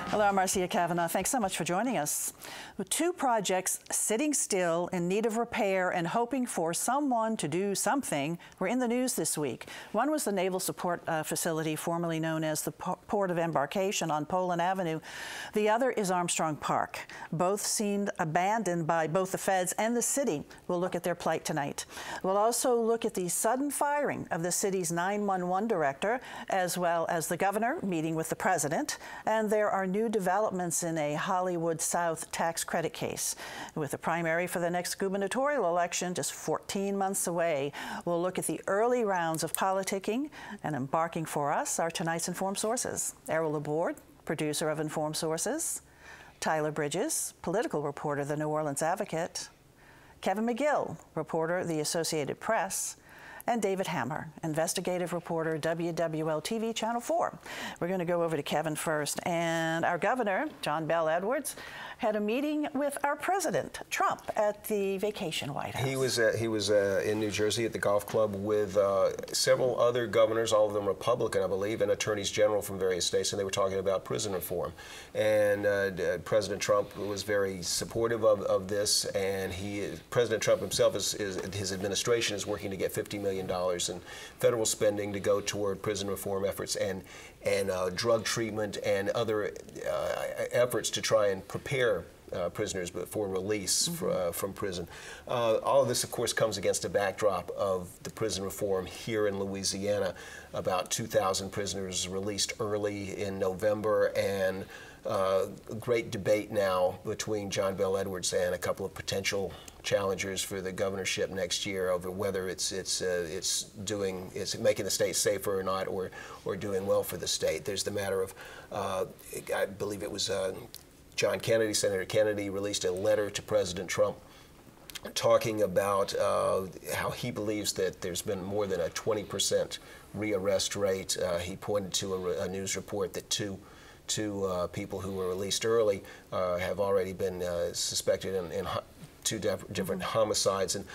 Hello, I'm Marcia Cavanaugh. Thanks so much for joining us. With two projects sitting still in need of repair and hoping for someone to do something were in the news this week. One was the Naval Support Facility, formerly known as the Port of Embarkation on Poland Avenue. The other is Armstrong Park. Both seemed abandoned by both the feds and the city. We'll look at their plight tonight. We'll also look at the sudden firing of the city's 911 director, as well as the governor meeting with the president. And there are new developments in a Hollywood South tax credit case. With the primary for the next gubernatorial election just 14 months away, we'll look at the early rounds of politicking, and embarking for us are tonight's Informed Sources. Errol Laborde, producer of Informed Sources; Tyler Bridges, political reporter, The New Orleans Advocate; Kevin McGill, reporter, The Associated Press; and David Hammer, investigative reporter, WWL-TV Channel 4. We're going to go over to Kevin first. And our governor, John Bel Edwards, had a meeting with our president, Trump, at the vacation White House. He was in New Jersey at the golf club with several other governors, all of them Republican, I believe, and attorneys general from various states, and they were talking about prison reform. And President Trump was very supportive of this, and President Trump himself, his administration is working to get $50 million in federal spending to go toward prison reform efforts and drug treatment and other efforts to try and prepare prisoners for release from prison. All of this, of course, comes against a backdrop of the prison reform here in Louisiana. About 2,000 prisoners released early in November, and great debate now between John Bel Edwards and a couple of potential challengers for the governorship next year over whether it's making the state safer or not, or doing well for the state. There's the matter of I believe it was John Kennedy, Senator Kennedy, released a letter to President Trump talking about how he believes that there's been more than a 20% rearrest rate. He pointed to a news report that two people who were released early have already been suspected in two different homicides. And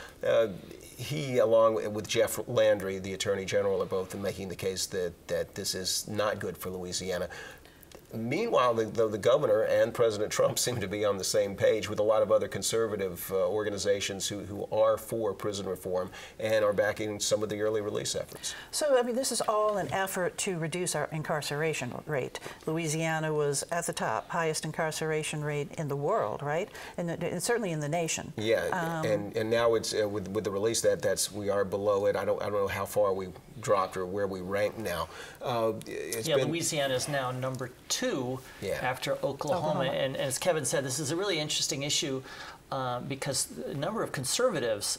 he, along with Jeff Landry, the Attorney General, are both making the case that this is not good for Louisiana. Meanwhile, the governor and President Trump seem to be on the same page with a lot of other conservative organizations who are for prison reform and are backing some of the early release efforts. So, I mean, this is all an effort to reduce our incarceration rate. Louisiana was at the top, highest incarceration rate in the world, right? And certainly in the nation. Yeah, and now it's with the release we are below it. I don't know how far we dropped or where we rank now. Louisiana is now number 2 after Oklahoma. And as Kevin said, this is a really interesting issue because a number of conservatives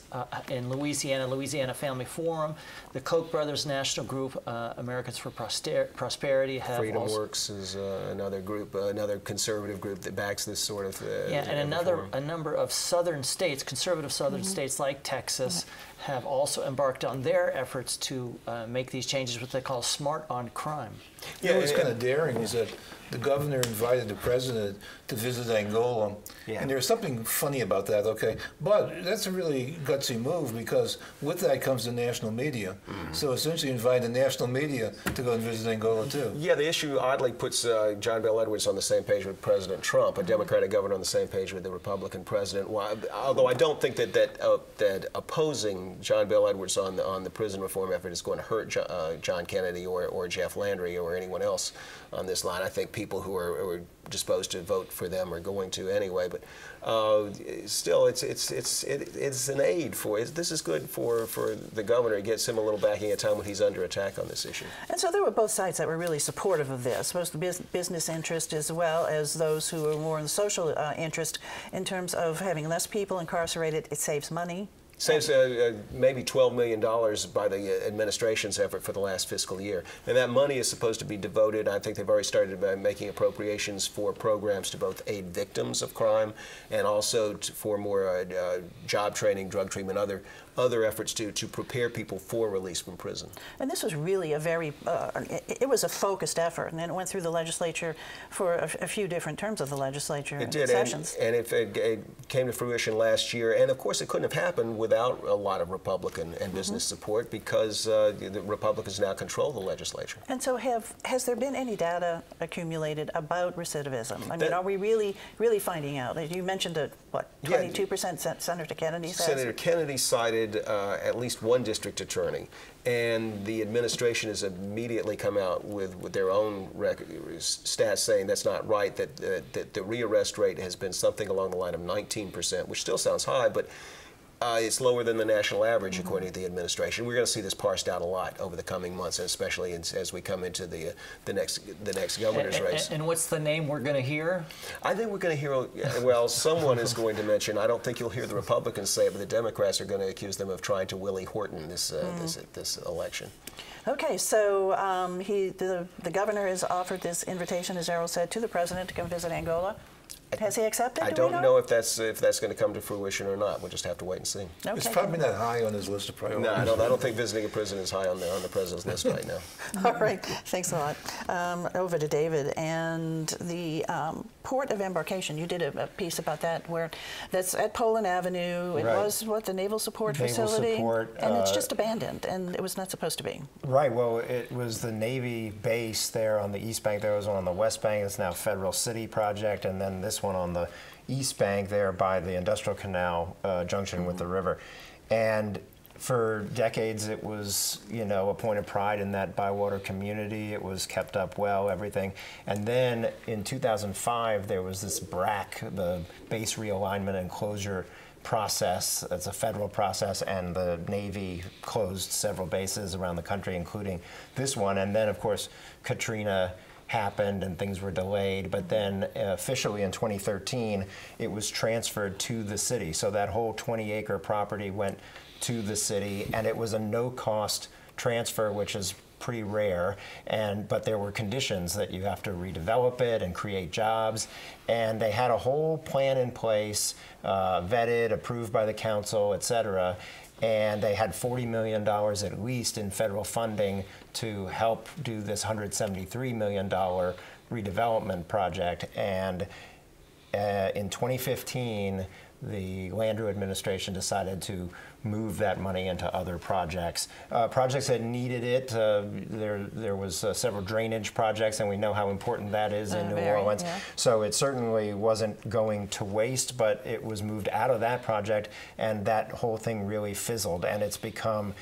in Louisiana Family Forum, the Koch brothers National Group, Americans for Prosperity, have Freedom Works is another group, another conservative group that backs this sort of and a number of southern states, conservative southern states like Texas, have also embarked on their efforts to make these changes, what they call smart on crime. Yeah, what's kind of daring is that the governor invited the president to visit Angola, and there's something funny about that, okay? But that's a really gutsy move, because with that comes the national media. So essentially invite the national media to go and visit Angola too. Yeah, the issue oddly puts John Bel Edwards on the same page with President Trump, a Democratic governor on the same page with the Republican president. Although I don't think that opposing John Bel Edwards on the prison reform effort is going to hurt John Kennedy or Jeff Landry or anyone else on this line. I think people who are disposed to vote for them are going to anyway. But still, it's an aid for this is good for the governor. It gets him a little backing at a time when he's under attack on this issue. And so there were both sides that were really supportive of this, both the business interest as well as those who are more in the social interest in terms of having less people incarcerated. It saves money. Saves maybe $12 million by the administration's effort for the last fiscal year. And that money is supposed to be devoted, I think they've already started by making appropriations for programs to both aid victims of crime and also for more job training, drug treatment, other efforts to prepare people for release from prison. And this was really a very, it was a focused effort, and then it went through the legislature for a few different terms of the legislature. It did, sessions. and it came to fruition last year, and of course it couldn't have happened without without a lot of Republican and business support because the Republicans now control the legislature. And so has there been any data accumulated about recidivism? I mean, are we really finding out? You mentioned that, what, 22% Senator Kennedy says? Senator Kennedy cited at least one district attorney, and the administration has immediately come out with their own stats saying that's not right, that the rearrest rate has been something along the line of 19%, which still sounds high, but it's lower than the national average, according to the administration. We're going to see this parsed out a lot over the coming months, and especially as we come into the next governor's race. And what's the name we're going to hear? I think we're going to hear, well, someone is going to mention, I don't think you'll hear the Republicans say it, but the Democrats are going to accuse them of trying to Willie Horton this election. Okay, so the governor has offered this invitation, as Errol said, to the president to come visit Angola. Has he accepted? I don't know if that's going to come to fruition or not. We'll just have to wait and see. Okay. It's probably not high on his list of priorities. No, I don't think visiting a prison is high on the president's list right now. All right, thanks a lot. Over to David and the port of embarkation. You did a piece about that that's at Poland Avenue. It was the Naval Support Facility, and it's just abandoned, and it was not supposed to be. Right. Well, it was the Navy base there on the East Bank. There was one on the West Bank. It's now Federal City project, and then this one on the East Bank there by the Industrial Canal junction with the river. And for decades it was, a point of pride in that Bywater community. It was kept up well, everything. And then in 2005 there was this BRAC, the Base Realignment and Closure process. It's a federal process, and the Navy closed several bases around the country, including this one. And then, of course, Katrina happened and things were delayed, but then officially in 2013 it was transferred to the city. So that whole 20-acre property went to the city, and it was a no-cost transfer, which is pretty rare, but there were conditions that you have to redevelop it and create jobs, and they had a whole plan in place, vetted, approved by the council, etc. And they had $40 million at least in federal funding to help do this $173 million redevelopment project. And in 2015, the Landrieu administration decided to move that money into other projects. Projects that needed it, there was several drainage projects, and we know how important that is in New Orleans. Yeah. So it certainly wasn't going to waste, but it was moved out of that project, and that whole thing really fizzled, and it's become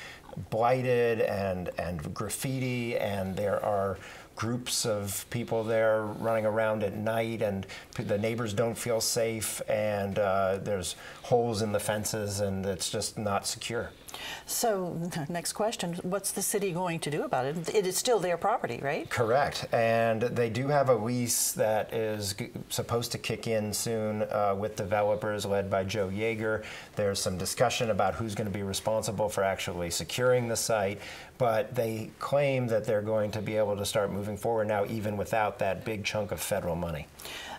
blighted and graffiti, and there are groups of people there running around at night, and the neighbors don't feel safe, and there's holes in the fences, and it's just not secure. So, next question, what's the city going to do about it? It is still their property, right? Correct, and they do have a lease that is supposed to kick in soon with developers led by Joe Yeager. There's some discussion about who's going to be responsible for actually securing the site, but they claim that they're going to be able to start moving forward now even without that big chunk of federal money.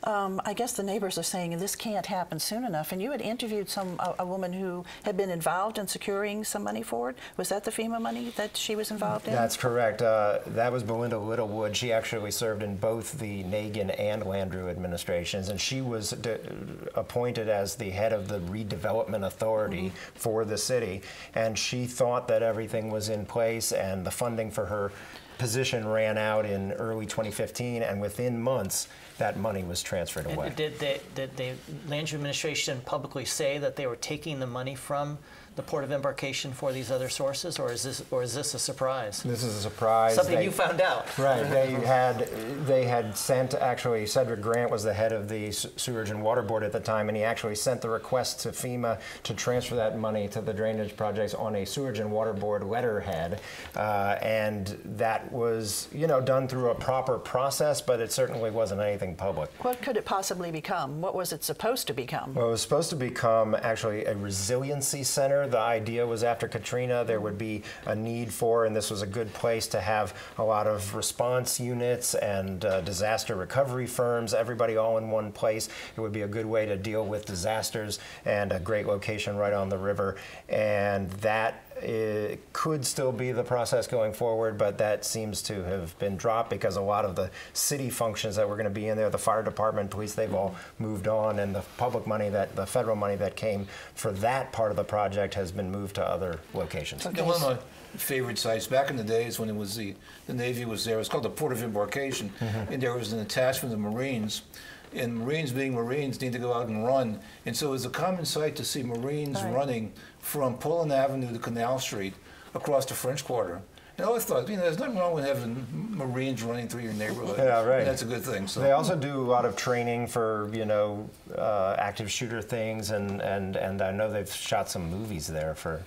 I guess the neighbors are saying this can't happen soon enough, and you had interviewed a woman who had been involved in securing some money for it. Was that the FEMA money that she was involved in? That's correct. That was Belinda Littlewood. She actually served in both the Nagin and Landrieu administrations, and she was appointed as the head of the redevelopment authority for the city, and she thought that everything was in place, and the funding for her position ran out in early 2015, and within months that money was transferred away. Did the Landrieu administration publicly say that they were taking the money from the port of embarkation for these other sources, or is this a surprise? This is a surprise. Something you found out. Right. They had sent, actually, Cedric Grant was the head of the Sewerage and Water Board at the time, and he actually sent the request to FEMA to transfer that money to the drainage projects on a Sewerage and Water Board letterhead, and that was, done through a proper process, but it certainly wasn't anything public. What could it possibly become? What was it supposed to become? Well, it was supposed to become actually a resiliency center. The idea was after Katrina there would be a need for, and this was a good place to have a lot of response units and disaster recovery firms, everybody all in one place. It would be a good way to deal with disasters, and a great location right on the river. And that could still be the process going forward, but that seems to have been dropped because a lot of the city functions that were going to be in there, the fire department, police, they've all moved on, and the public money, the federal money that came for that part of the project has been moved to other locations. Okay. One of my favorite sites back in the days when it was the Navy was there, it was called the Port of Embarkation, and there was an attachment of Marines. And Marines, being Marines, need to go out and run. And so it was a common sight to see Marines running from Pullen Avenue to Canal Street across the French Quarter. And I always thought, there's nothing wrong with having Marines running through your neighborhood. Yeah, right. And that's a good thing. So they also do a lot of training for, active shooter things, and I know they've shot some movies there from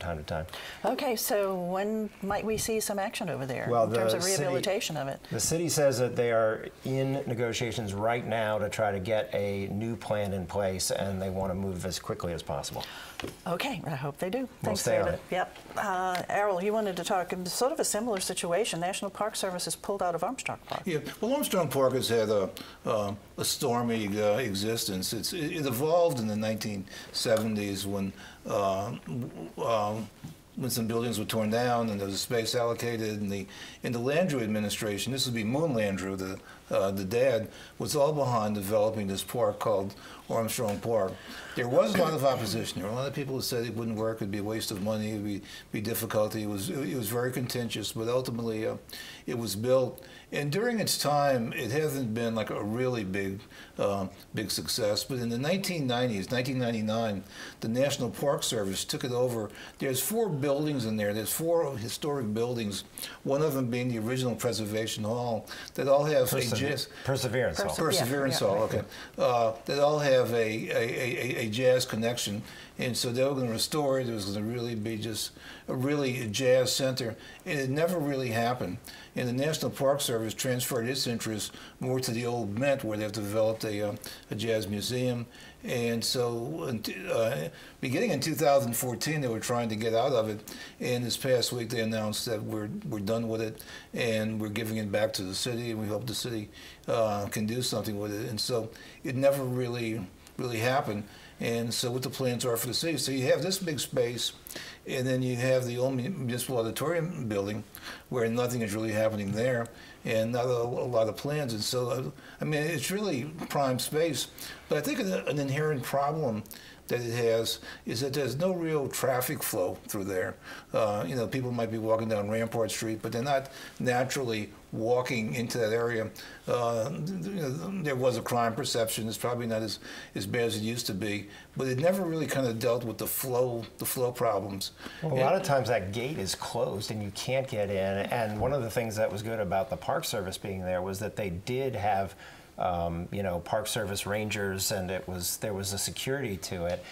time to time. Okay, so when might we see some action over there in terms of rehabilitation of it? The city says that they are in negotiations right now to try to get a new plan in place, and they want to move as quickly as possible. Okay, I hope they do. We'll stay on it. Yep. Errol, you wanted to talk sort of a similar situation. National Park Service has pulled out of Armstrong Park. Yeah, well, Armstrong Park has had a stormy existence. It evolved in the 1970s when some buildings were torn down and there was space allocated, and the Landrieu administration, this would be Moon Landrieu, the dad, was all behind developing this park called Armstrong Park. There was a lot of opposition. There were a lot of people who said it wouldn't work, it'd be a waste of money, it'd be difficult. It was very contentious, but ultimately it was built. And during its time, it hasn't been like a really big success. But in the 1990s, 1999, the National Park Service took it over. There's 4 buildings in there. There's 4 historic buildings, one of them being the original Preservation Hall, that all have Perseverance Hall. Perseverance Hall, okay. That all have a jazz connection. And so they were going to restore it. It was going to really be just a really jazz center. And it never really happened. And the National Park Service transferred its interest more to the old Mint, where they've developed a jazz museum. And so beginning in 2014, they were trying to get out of it. And this past week, they announced that we're done with it, and we're giving it back to the city, and we hope the city can do something with it. And so it never really happened. And so what the plans are for the city. So you have this big space, and then you have the old municipal auditorium building, where nothing is really happening there, and not a lot of plans. And so, I mean, it's really prime space. But I think an inherent problem that it has is that there's no real traffic flow through there. People might be walking down Rampart Street, but they're not naturally walking into that area. There was a crime perception. It's probably not as bad as it used to be, but it never really kind of dealt with the flow problems. Well, a lot of times that gate is closed and you can't get in. And one of the things that was good about the Park Service being there was that they did have Park Service rangers, and there was a security to it.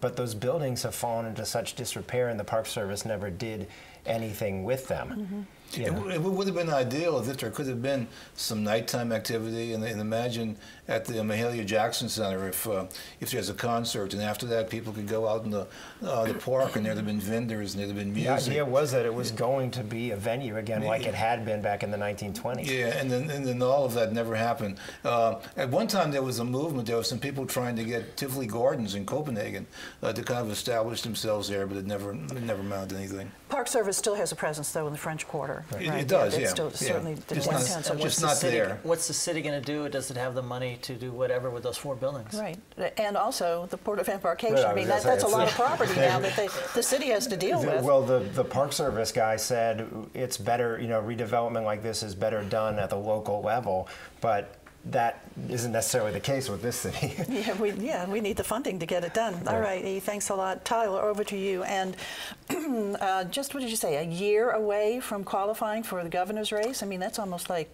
But those buildings have fallen into such disrepair, and the Park Service never did anything with them. Mm-hmm. It would have been ideal if there could have been some nighttime activity, and imagine at the Mahalia Jackson Center if there's a concert, and after that people could go out in the park, and there'd have been vendors and there'd have been music. The idea was that it was going to be a venue again, like it had been back in the 1920s. Yeah, and then all of that never happened. At one time there was a movement. There were some people trying to get Tivoli Gardens in Copenhagen to kind of establish themselves there, but it never amounted to anything. Park Service still has a presence, though, in the French Quarter. Right. Right? It does, It's still certainly just not there. What's the city going to do? Does it have the money to do whatever with those 4 buildings? Right, and also the Port of Embarkation. I mean, that's a lot of property now that the city has to deal with. Well, the Park Service guy said it's better, redevelopment like this is better done at the local level, but that isn't necessarily the case with this city. we need the funding to get it done. All right, E, thanks a lot. Tyler, over to you. And just, what did you say, a year away from qualifying for the governor's race? I mean, that's almost like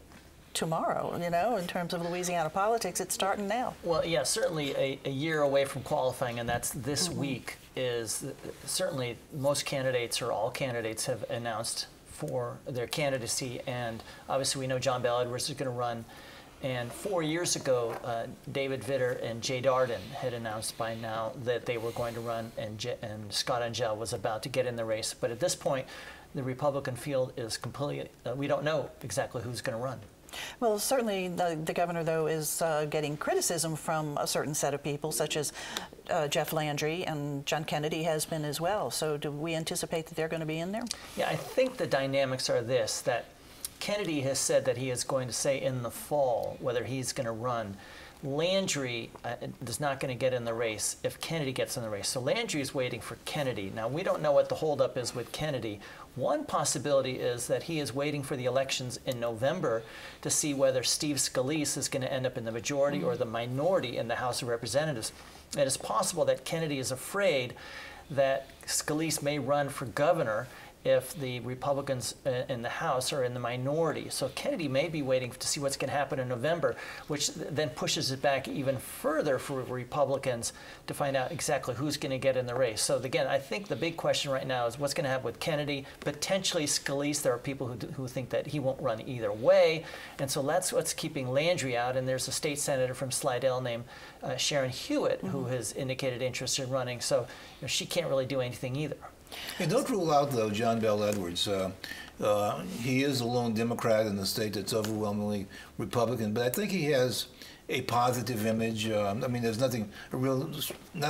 tomorrow, in terms of Louisiana politics. It's starting now. Well, yeah, certainly a year away from qualifying, and that's this week, is certainly most candidates or all candidates have announced for their candidacy, and obviously we know John Bel Edwards is going to run. And 4 years ago, David Vitter and Jay Darden had announced by now that they were going to run, and Scott Angel was about to get in the race. But at this point, the Republican field is completely, we don't know exactly who's going to run. Well, certainly the governor, though, is getting criticism from a certain set of people, such as Jeff Landry, and John Kennedy has been as well. So do we anticipate that they're going to be in there? Yeah, I think the dynamics are this, that Kennedy has said that he is going to say in the fall whether he's going to run. Landry is not going to get in the race if Kennedy gets in the race. So Landry is waiting for Kennedy. Now, we don't know what the holdup is with Kennedy. One possibility is that he is waiting for the elections in November to see whether Steve Scalise is going to end up in the majority or the minority in the House of Representatives. It is possible that Kennedy is afraid that Scalise may run for governor if the Republicans in the House are in the minority. So Kennedy may be waiting to see what's going to happen in November, which then pushes it back even further for Republicans to find out exactly who's going to get in the race. So again, I think the big question right now is what's going to happen with Kennedy, potentially Scalise. There are people who think that he won't run either way. And so that's what's keeping Landry out. And there's a state senator from Slidell named Sharon Hewitt who has indicated interest in running. So she can't really do anything either. And don't rule out, though, John Bel Edwards. He is a lone Democrat in the state that's overwhelmingly Republican, but I think he has a positive image. I mean, there's not a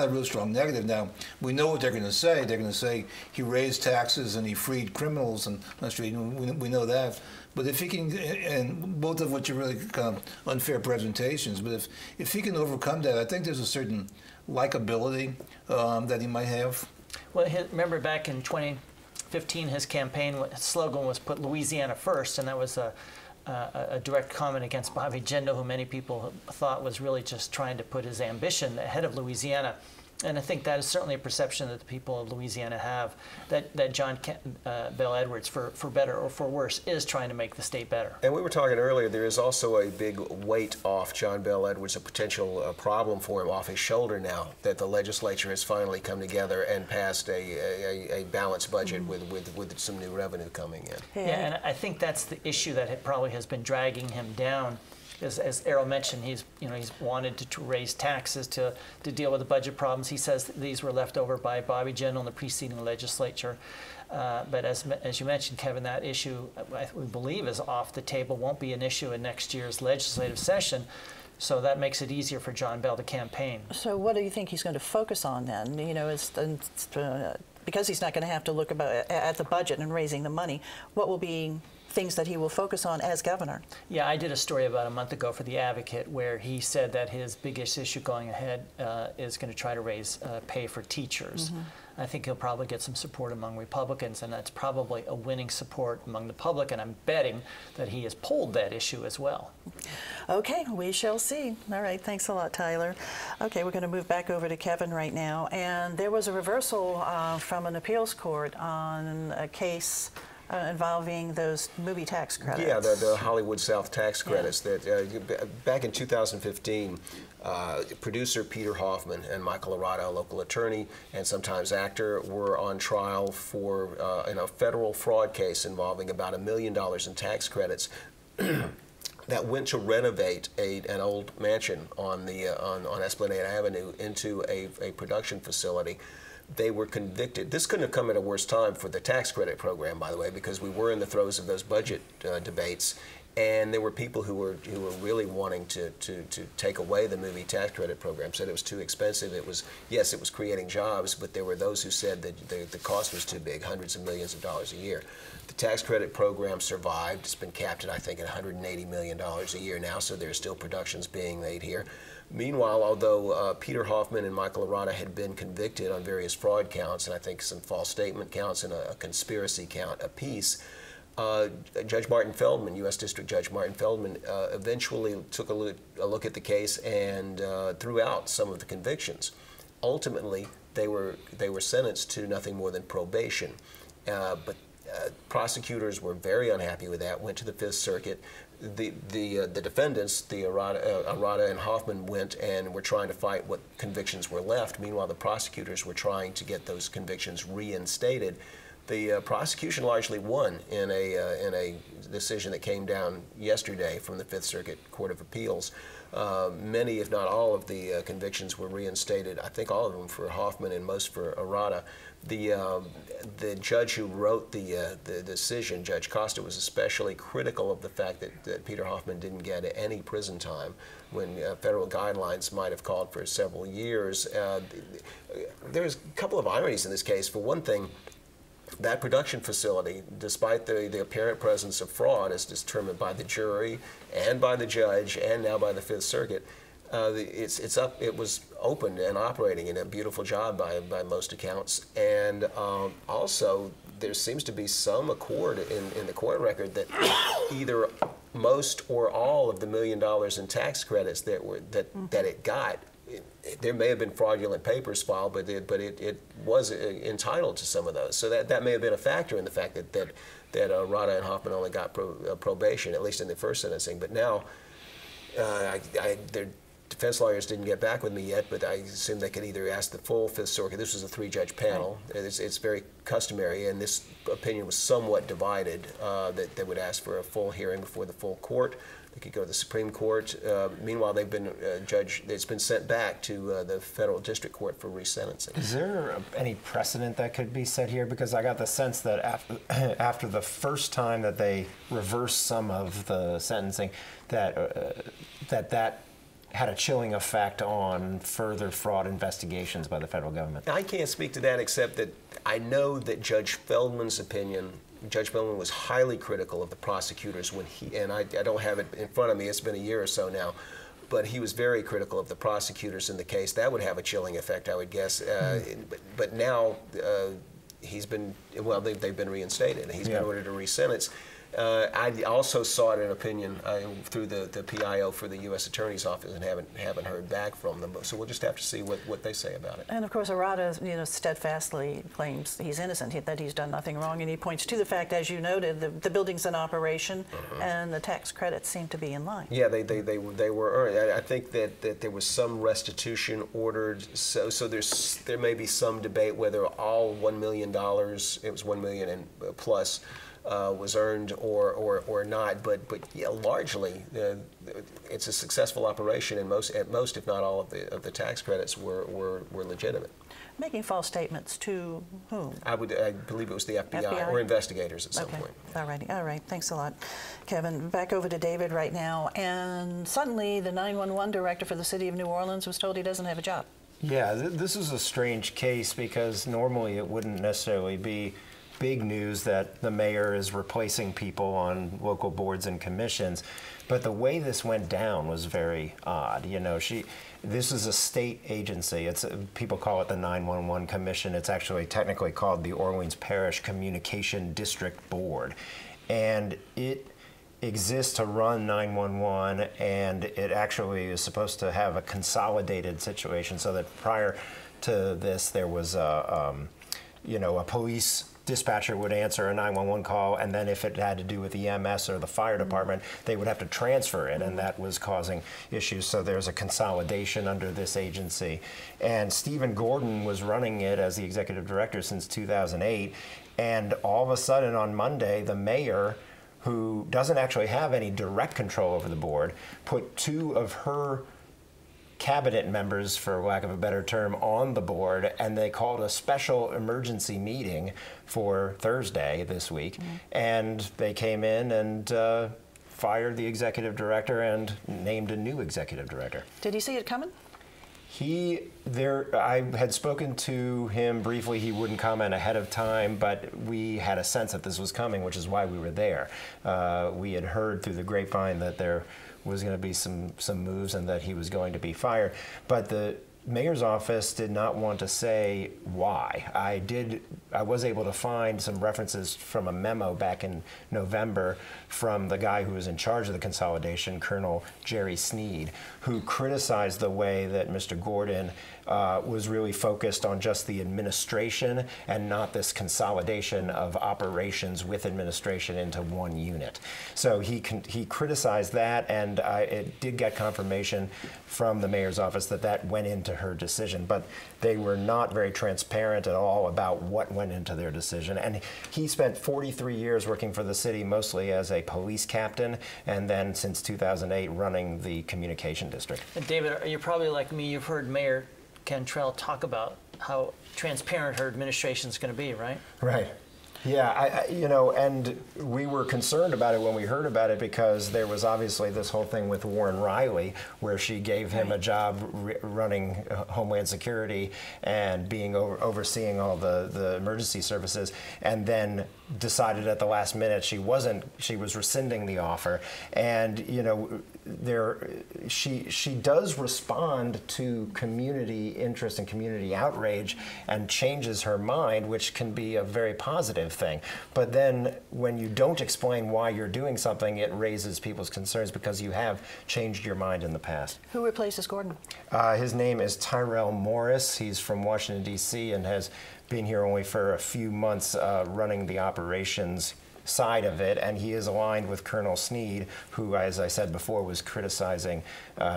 real strong negative. Now, we know what they're going to say. They're going to say he raised taxes and he freed criminals on the street. We know that. But if he can, and both of which are really kind of unfair presentations, but if he can overcome that, I think there's a certain likability that he might have. Well, remember back in 2015, his campaign slogan was "Put Louisiana First," and that was a direct comment against Bobby Jindal, who many people thought was really just trying to put his ambition ahead of Louisiana. And I think that is certainly a perception that the people of Louisiana have, that John Bel Edwards, for better or for worse, is trying to make the state better. And we were talking earlier, there is also a big weight off John Bel Edwards, a potential problem for him off his shoulder now that the legislature has finally come together and passed a balanced budget with some new revenue coming in. Yeah, and I think that's the issue that probably has been dragging him down. As Errol mentioned, he's wanted to raise taxes to deal with the budget problems. He says these were left over by Bobby Jindal in the preceding legislature. But as you mentioned, Kevin, that issue we believe is off the table. Won't be an issue in next year's legislative session. So that makes it easier for John Bel to campaign. So what do you think he's going to focus on then? Because he's not going to have to look at the budget and raising the money, what will be things that he will focus on as governor? Yeah, I did a story about a month ago for The Advocate where he said that his biggest issue going ahead is going to try to raise pay for teachers. I think he'll probably get some support among Republicans, and that's probably a winning support among the public, and I'm betting that he has polled that issue as well. Okay, we shall see. All right, thanks a lot, Tyler. Okay, we're going to move back over to Kevin right now, and there was a reversal from an appeals court on a case involving those movie tax credits. Yeah, the Hollywood South tax credits. That back in 2015, producer Peter Hoffman and Michael Arata, a local attorney and sometimes actor, were on trial for in a federal fraud case involving about $1 million in tax credits that went to renovate an old mansion on Esplanade Avenue into a production facility. They were convicted. This couldn't have come at a worse time for the tax credit program, by the way, because we were in the throes of those budget debates, and there were people who were really wanting to take away the movie tax credit program. Said it was too expensive. Yes, it was creating jobs, but there were those who said that the cost was too big, hundreds of millions of dollars a year. The tax credit program survived. It's been capped at, I think, at $180 million a year now, so there's still productions being made here. Meanwhile, although Peter Hoffman and Michael Arata had been convicted on various fraud counts, and I think some false statement counts and a conspiracy count apiece, Judge Martin Feldman, U.S. District Judge Martin Feldman, eventually took a look at the case and threw out some of the convictions. Ultimately, they were sentenced to nothing more than probation, but prosecutors were very unhappy with that, went to the Fifth Circuit. The defendants, the Arata and Hoffman, went and were trying to fight what convictions were left. Meanwhile, the prosecutors were trying to get those convictions reinstated. The prosecution largely won in a decision that came down yesterday from the Fifth Circuit Court of Appeals. Many, if not all, of the convictions were reinstated. I think all of them for Hoffman and most for Arata. The judge who wrote the decision, Judge Costa, was especially critical of the fact that Peter Hoffman didn't get any prison time when federal guidelines might have called for several years. There's a couple of ironies in this case. For one thing, that production facility, despite the apparent presence of fraud as determined by the jury and by the judge and now by the Fifth Circuit, it was opened and operating in a beautiful job by most accounts. And also, there seems to be some accord in the court record that either most or all of the $1 million in tax credits that it got, there may have been fraudulent papers filed, but it was entitled to some of those. So that may have been a factor in the fact that Arata and Hoffman only got probation, at least in the first sentencing. But now, their defense lawyers didn't get back with me yet, but I assume they could either ask the full Fifth Circuit. This was a 3-judge panel. It's very customary, and this opinion was somewhat divided, that they would ask for a full hearing before the full court. They could go to the Supreme Court. Meanwhile, it's been sent back to the federal district court for resentencing. Is there any precedent that could be set here? Because I got the sense that after the first time that they reversed some of the sentencing, that had a chilling effect on further fraud investigations by the federal government. I can't speak to that except that I know that Judge Feldman was highly critical of the prosecutors when and I don't have it in front of me, it's been a year or so now, but he was very critical of the prosecutors in the case. That would have a chilling effect, I would guess. But now they've been reinstated, and he's been ordered to resentence. I also sought an opinion through the PIO for the U.S. Attorney's Office and haven't heard back from them. So we'll just have to see what they say about it. And of course, Arata, steadfastly claims he's innocent, that he's done nothing wrong, and he points to the fact, as you noted, the building's in operation, and the tax credits seem to be in line. Yeah, they were earned. I think that there was some restitution ordered. So there may be some debate whether all $1 million, it was $1 million and plus, was earned or not, but yeah, largely it's a successful operation, and at most, if not all, of the tax credits were legitimate. Making false statements to whom? I believe it was the FBI or investigators at some point. All right. Thanks a lot, Kevin. Back over to David right now. And suddenly, the 911 director for the city of New Orleans was told he doesn't have a job. Yeah, this is a strange case because normally it wouldn't necessarily be big news that the mayor is replacing people on local boards and commissions, but the way this went down was very odd. This is a state agency. People call it the 911 Commission. It's actually technically called the Orleans Parish Communication District Board, and it exists to run 911, and it actually is supposed to have a consolidated situation so that prior to this there was a police dispatcher would answer a 911 call, and then if it had to do with EMS or the fire department, they would have to transfer it, and that was causing issues. So there's a consolidation under this agency. And Stephen Gordon was running it as the executive director since 2008, and all of a sudden on Monday, the mayor, who doesn't actually have any direct control over the board, put 2 of her cabinet members, for lack of a better term, on the board, and they called a special emergency meeting for Thursday this week, and they came in and fired the executive director and named a new executive director. Did he see it coming? I had spoken to him briefly. He wouldn't comment ahead of time, but we had a sense that this was coming, which is why we were there. We had heard through the grapevine that there was going to be some moves and that he was going to be fired. But the mayor's office did not want to say why. I was able to find some references from a memo back in November from the guy who was in charge of the consolidation, Colonel Jerry Sneed, who criticized the way that Mr. Gordon was really focused on just the administration and not this consolidation of operations with administration into one unit. So he criticized that, and it did get confirmation from the mayor's office that went into into her decision. But they were not very transparent at all about what went into their decision. And he spent 43 years working for the city, mostly as a police captain, and then since 2008 running the communication district. And David, you're probably like me, you've heard Mayor Cantrell talk about how transparent her administration is going to be, right? Right. Yeah, you know, and we were concerned about it when we heard about it because there was obviously this whole thing with Warren Riley where she gave him a job running Homeland Security and being overseeing all the emergency services, and then decided at the last minute she was rescinding the offer. And, you know, she does respond to community interest and community outrage and changes her mind, which can be a very positive thing. But then when you don't explain why you're doing something, it raises people's concerns because you have changed your mind in the past. Who replaces Gordon? His name is Tyrell Morris. He's from Washington, D.C. and has been here only for a few months running the operations side of it, and he is aligned with Colonel Sneed, who, as I said before, was criticizing,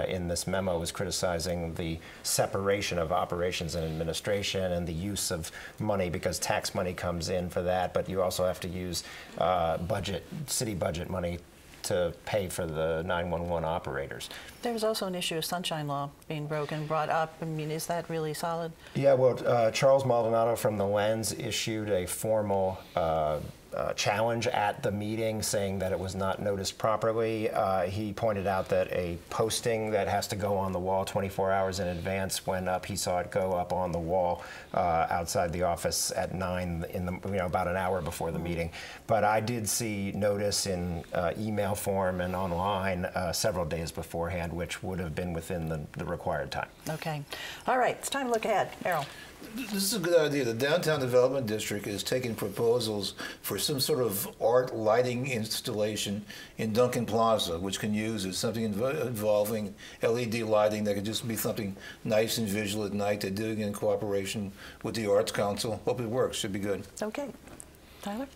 in this memo, was criticizing the separation of operations and administration and the use of money, because tax money comes in for that, but you also have to use city budget money to pay for the 911 operators. There was also an issue of sunshine law being broken, brought up. I mean, is that really solid? Yeah, well, Charles Maldonado from the Lens issued a formal challenge at the meeting saying that it was not noticed properly. He pointed out that a posting that has to go on the wall 24 hours in advance went up. He saw it go up on the wall outside the office at 9 in the, about an hour before the meeting. But I did see notice in email form and online several days beforehand, which would have been within the required time. Okay. All right, it's time to look ahead. Errol. This is a good idea. The Downtown Development District is taking proposals for some sort of art lighting installation in Duncan Plaza, which can use as something involving LED lighting that could just be something nice and visual at night. They're doing it in cooperation with the Arts Council. Hope it works. Should be good. Okay. Tyler?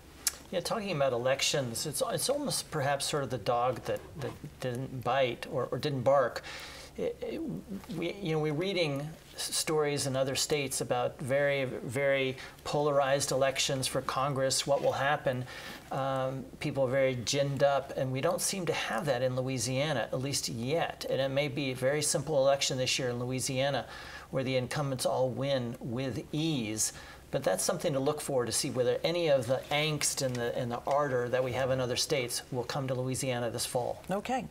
Yeah, talking about elections, it's almost perhaps sort of the dog that didn't bite or didn't bark. We're reading stories in other states about very, very polarized elections for Congress, what will happen. People are very ginned up, and we don't seem to have that in Louisiana, at least yet. And it may be a very simple election this year in Louisiana, where the incumbents all win with ease. But that's something to look for to see whether any of the angst and the ardor that we have in other states will come to Louisiana this fall. Okay.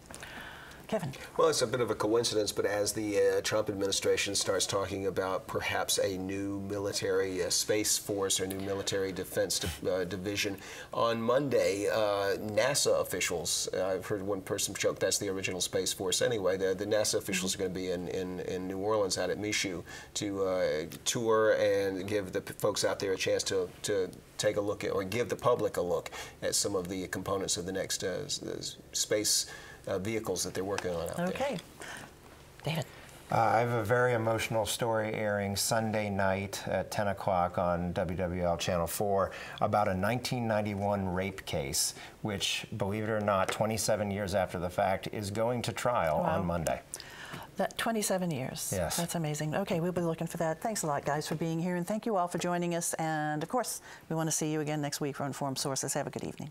Kevin. Well, it's a bit of a coincidence, but as the Trump administration starts talking about perhaps a new military space force or new military defense division, on Monday, NASA officials, I've heard one person joke that's the original Space Force anyway, the NASA officials are going to be in New Orleans out at Michoud to tour and give the folks out there a chance to take a look at, or give the public a look at some of the components of the next space vehicles that they're working on out there. Okay. David. I have a very emotional story airing Sunday night at 10 o'clock on WWL Channel 4 about a 1991 rape case, which, believe it or not, 27 years after the fact, is going to trial on Monday. That 27 years. Yes. That's amazing. Okay, we'll be looking for that. Thanks a lot, guys, for being here, and thank you all for joining us. And, of course, we want to see you again next week for Informed Sources. Have a good evening.